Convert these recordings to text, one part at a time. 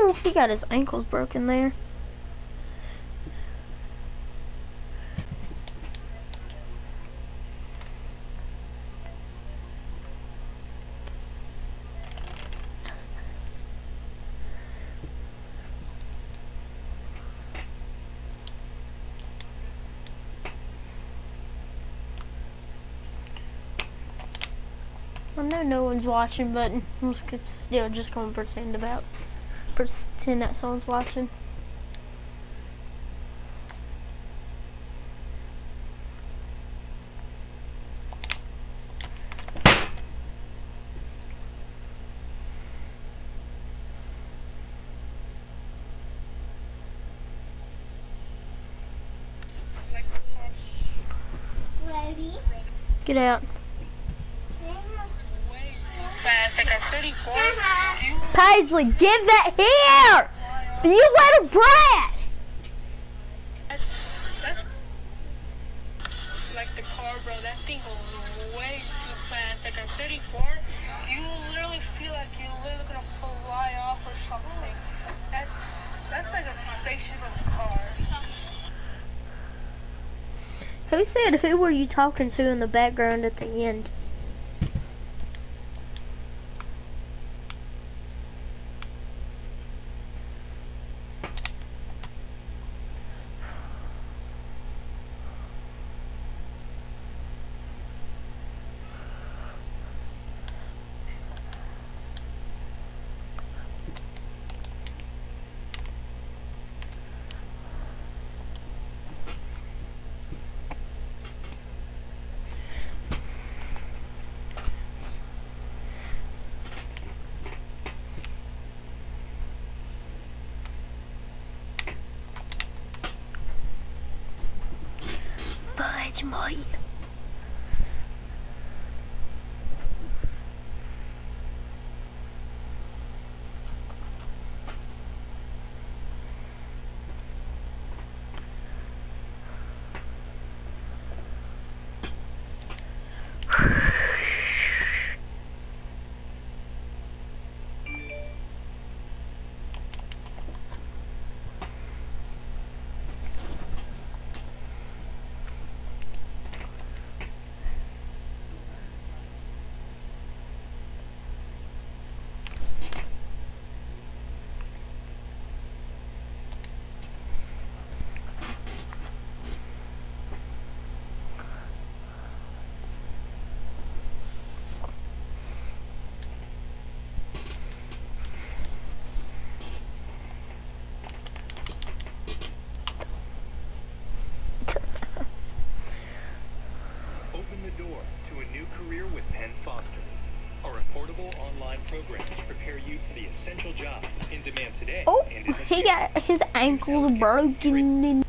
Oh, he got his ankles broken there. I know no one's watching, but I'm still just gonna pretend that someone's watching. Get out. Paisley, give that here! You little brat! That's like the car, bro. That thing goes way too fast. Like at 34, you literally feel like you're literally gonna fly off or something. That's like a spaceship of a car. Who said who were you talking to in the background at the end? Fudge mate. Oh, he got his ankles broken.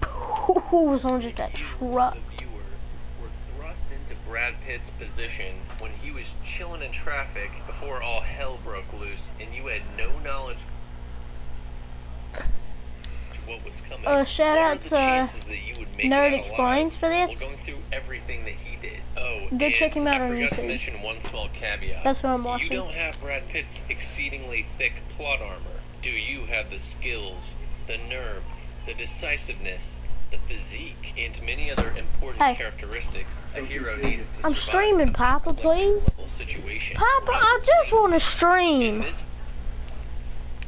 Oh, someone just got trucked. Were thrust into Brad Pitt's position when he was chilling in traffic before all hell broke loose, and you had no knowledge to what was coming. Shout out to Nerd Explains for this. Well, going through everything that he did. Oh, go check him out on I forgot to YouTube. mention one small caveat. That's what I'm watching. You don't have Brad Pitt's exceedingly thick plot armor. Do you have the skills, the nerve, the decisiveness, the physique, and many other important characteristics a hero needs to survive? I'm streaming, Papa, please. Papa, I just want to stream.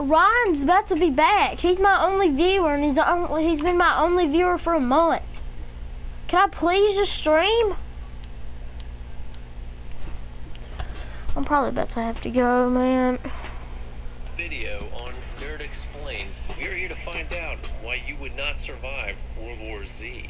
Ryan's about to be back. He's my only viewer, and he's been my only viewer for a month. Can I please just stream? I'm probably about to have to go, man. Video on Nerd Explains. We're here to find out why you would not survive World War Z.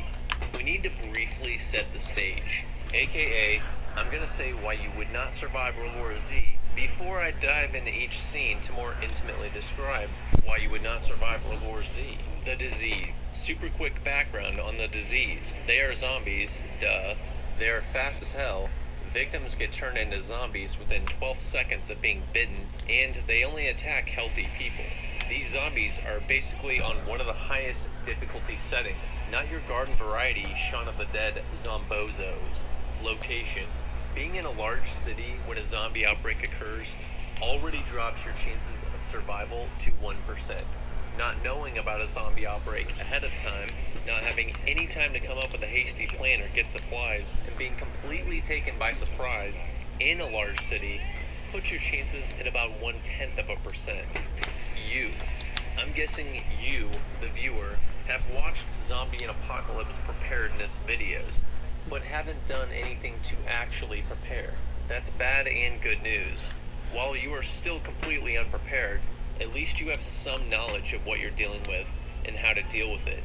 We need to briefly set the stage. AKA, I'm gonna say why you would not survive World War Z before I dive into each scene to more intimately describe why you would not survive World War Z. The disease. Super quick background on the disease. They are zombies, duh. They are fast as hell. Victims get turned into zombies within 12 seconds of being bitten, and they only attack healthy people. These zombies are basically on one of the highest difficulty settings, not your garden variety Shaun of the Dead zombozos. Location. Being in a large city when a zombie outbreak occurs, already drops your chances of survival to 1%. Not knowing about a zombie outbreak ahead of time, not having any time to come up with a hasty plan or get supplies, and being completely taken by surprise in a large city puts your chances at about 0.1%. I'm guessing you, the viewer, have watched zombie and apocalypse preparedness videos, but haven't done anything to actually prepare. That's bad and good news. While you are still completely unprepared, at least you have some knowledge of what you're dealing with and how to deal with it.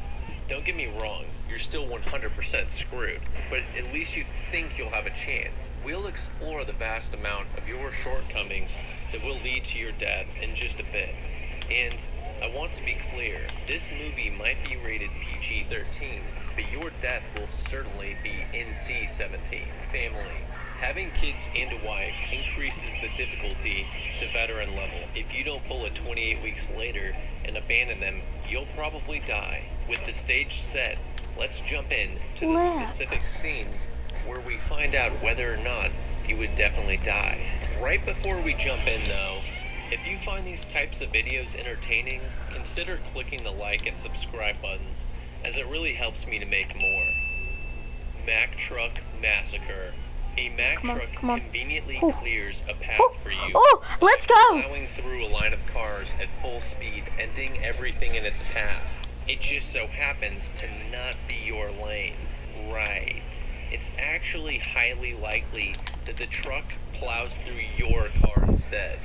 Don't get me wrong, you're still 100% screwed, but at least you think you'll have a chance. We'll explore the vast amount of your shortcomings that will lead to your death in just a bit. And I want to be clear, this movie might be rated PG-13, but your death will certainly be NC-17. Family. Having kids and a wife increases the difficulty to veteran level. If you don't pull it 28 weeks later and abandon them, you'll probably die. With the stage set, let's jump in to the specific scenes where we find out whether or not you would definitely die. Right before we jump in though, if you find these types of videos entertaining, consider clicking the like and subscribe buttons, as it really helps me to make more. Mack Truck Massacre. A Mack truck conveniently clears a path for you. Oh, let's go! Plowing through a line of cars at full speed, ending everything in its path. It just so happens to not be your lane. Right. It's actually highly likely that the truck plows through your car instead.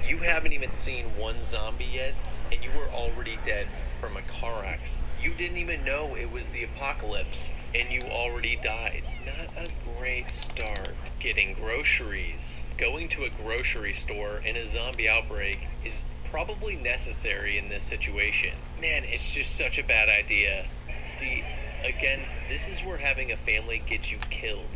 You haven't even seen one zombie yet, and you were already dead from a car accident. You didn't even know it was the apocalypse, and you already died. Not a great start. Getting groceries. Going to a grocery store in a zombie outbreak is probably necessary in this situation. Man, it's just such a bad idea. See, again, this is where having a family gets you killed.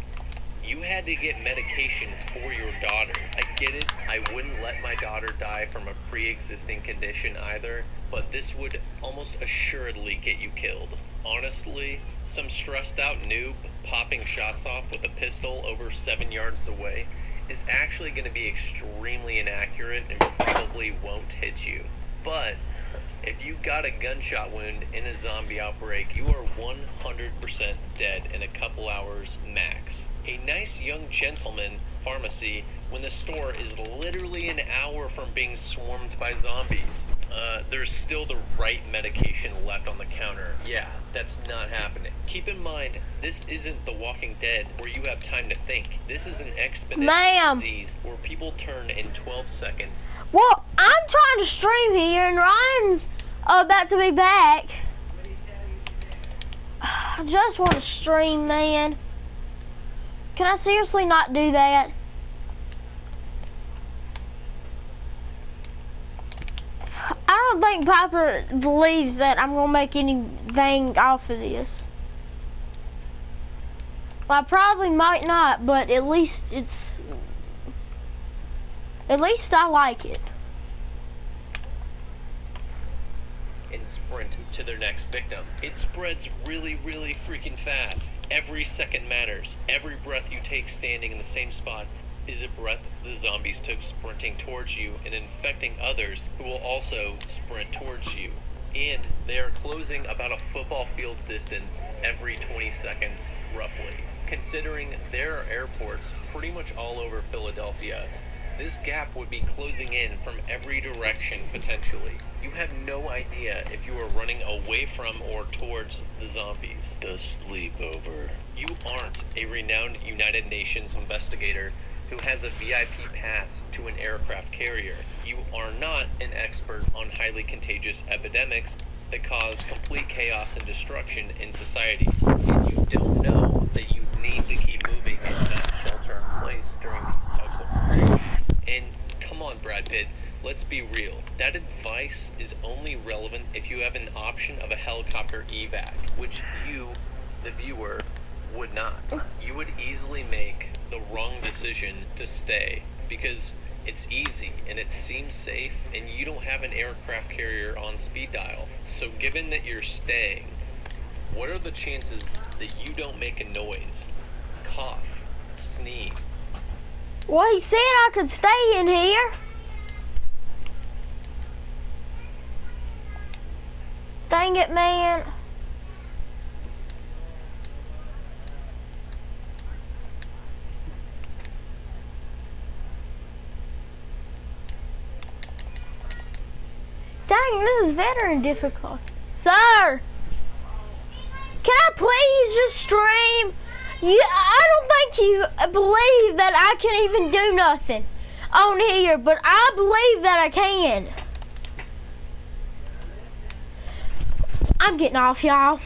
You had to get medication for your daughter. I get it, I wouldn't let my daughter die from a pre-existing condition either, but this would almost assuredly get you killed. Honestly, some stressed out noob popping shots off with a pistol over 7 yards away is actually going to be extremely inaccurate and probably won't hit you. But if you got a gunshot wound in a zombie outbreak, you are 100% dead in a couple hours max. A nice young gentleman pharmacy when the store is literally an hour from being swarmed by zombies. There's still the right medication left on the counter. Yeah, that's not happening. Keep in mind, this isn't The Walking Dead where you have time to think. This is an exponential disease where people turn in 12 seconds. Well, I'm trying to stream here and Ryan's about to be back. I just want to stream, man. Can I seriously not do that? I don't think Papa believes that I'm gonna make anything off of this. Well, I probably might not, but at least I like it. And sprint to their next victim. It spreads really, really freaking fast. Every second matters. Every breath you take standing in the same spot is a breath the zombies took sprinting towards you and infecting others who will also sprint towards you. And they are closing about a football field distance every 20 seconds, roughly. Considering there are airports pretty much all over Philadelphia, this gap would be closing in from every direction potentially. You have no idea if you are running away from or towards the zombies. The sleepover. You aren't a renowned United Nations investigator who has a VIP pass to an aircraft carrier. You are not an expert on highly contagious epidemics that cause complete chaos and destruction in society. And you don't know that you need to keep moving and not shelter in place during these types of periods. And come on, Brad Pitt, let's be real. That advice is only relevant if you have an option of a helicopter evac, which you, the viewer, would not. You would easily make the wrong decision to stay because it's easy and it seems safe and you don't have an aircraft carrier on speed dial. So given that you're staying, what are the chances that you don't make a noise, cough, sneeze? Well, he said I could stay in here. Dang it, man. Dang, this is veteran difficult. Sir! Can I please just stream? I don't think you believe that I can even do nothing on here, but I believe that I can. I'm getting off, y'all.